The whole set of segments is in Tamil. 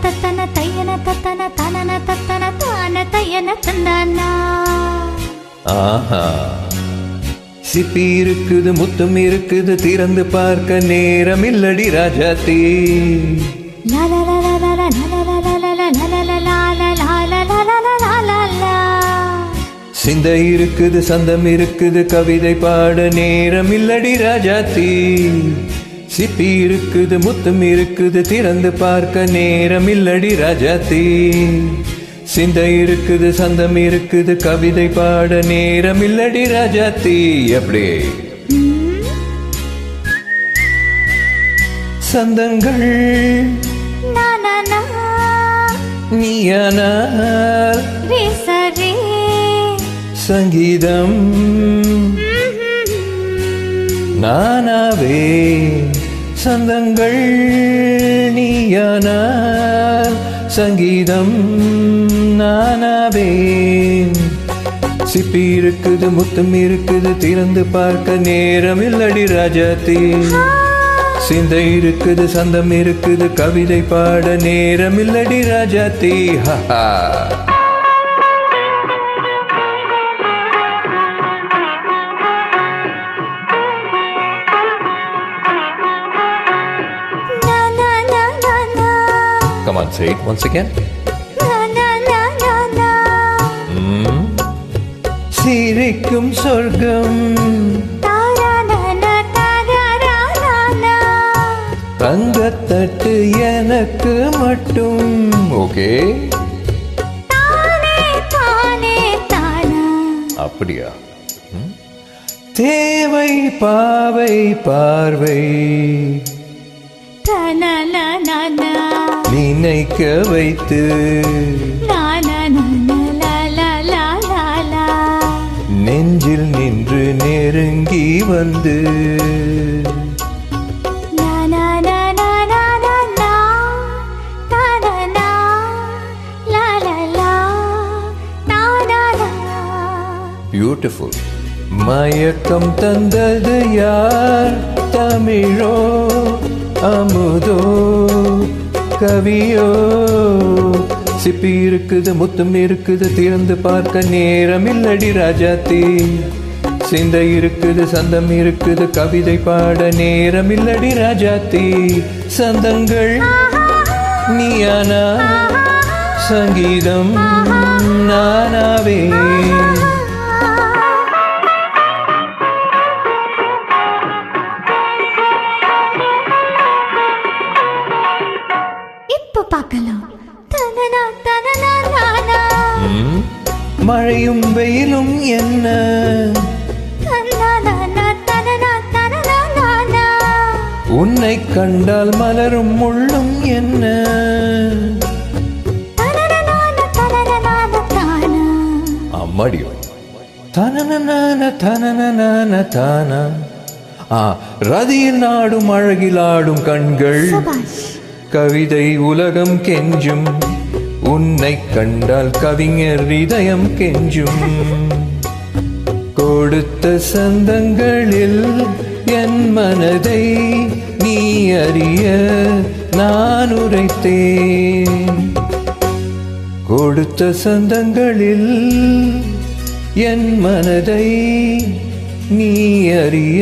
தத்தன தையன தத்தன தனன தத்தன தான தையன தந்தானா. ஆஹா, சிப்பி இருக்குது, முத்தம் இருக்குது, திறந்து பார்க்க நேரம் இல்லடி ராஜாத்தி. சிந்தை இருக்குது, சந்தம் இருக்குது, கவிதை பாட நேரம் இல்லடி ராஜாத்தி. சிப்பி இருக்குது, முத்தம் இருக்குது, திறந்து பார்க்க நேரம் இல்லடி ராஜாத்தி. சிந்தை இருக்குது, சந்தம் இருக்குது, கவிதை பாட நேரம் இல்லடி ராஜாத்தி. எப்படி சந்தங்கள் நீயானால் சங்கீதம் நானாவே. சந்தங்கள் நீயானால் சங்கீதம் நானாவே. சிப்பி இருக்குது, முத்தம் இருக்குது, திறந்து பார்க்க நேரம் இல்லடி ராஜாத்தி. சிந்தை இருக்குது, சந்தம் இருக்குது, கவிதை பாட நேரம் இல்லடி Rajathi. Haha, come on, say it once again. சிரிக்கும் சொர்க்கம் தங்கத்தட்டு எனக்கு மட்டும். ஓகே, அப்படியா? தேவை பாவை பார்வை நினைக்க வைத்து நெஞ்சில் நின்று நெருங்கி வந்து பியூட்டிஃபுல். மயக்கம் தந்தது யார்? தமிழோ அமுதோ கவியோ? சிப்பி இருக்குது, முத்தம் இருக்குது, திறந்து பார்க்க நேரம் இல்லடி ராஜாத்தி. சிந்தை இருக்குது, சந்தம் இருக்குது, கவிதை பாட நேரம் இல்லடி ராஜாத்தி. சந்தங்கள் நீயானா சங்கீதம் நானாவே. மழையும் வெயிலும் என்ன? உன்னை கண்டால் மலரும் முள்ளும் என்ன? அம்மாடியோ தனன தனன தானா. ரதியில் நாடும் அழகில் ஆடும் கண்கள், கவிதை உலகம் கெஞ்சும். உன்னை கண்டால் கவிஞர் இதயம் கெஞ்சும். கொடுத்த சந்தங்களில் என் மனதை நீ அறிய நான் உரைத்தேன். கொடுத்த சந்தங்களில் என் மனதை நீ அறிய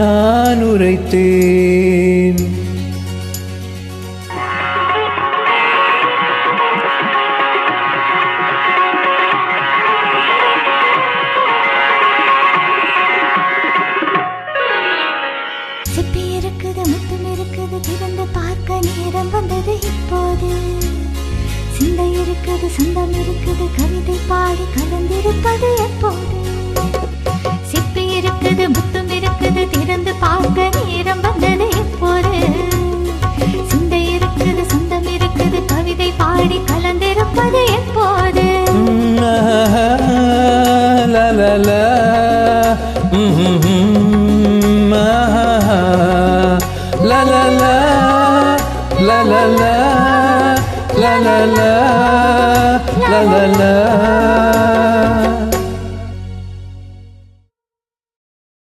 நான் உரைத்தேன். சிப்பி இருக்குது, முத்தம் இருக்குது, திறந்து பார்க்க நேரம் வந்தது இப்போது. சிந்தை இருக்குது, சந்தம் இருக்குது, கவிதை பாடி கலந்திருப்பது எப்போது. சிப்பி இருக்குது, முத்தம் இருக்குது, திறந்து பார்க்க நேரம் வந்தது எப்போது. சிந்தை இருக்குது, சந்தம் இருக்குது, கவிதை பாடி கலந்திருப்பது எப்போது. la la la la la la la la la la la la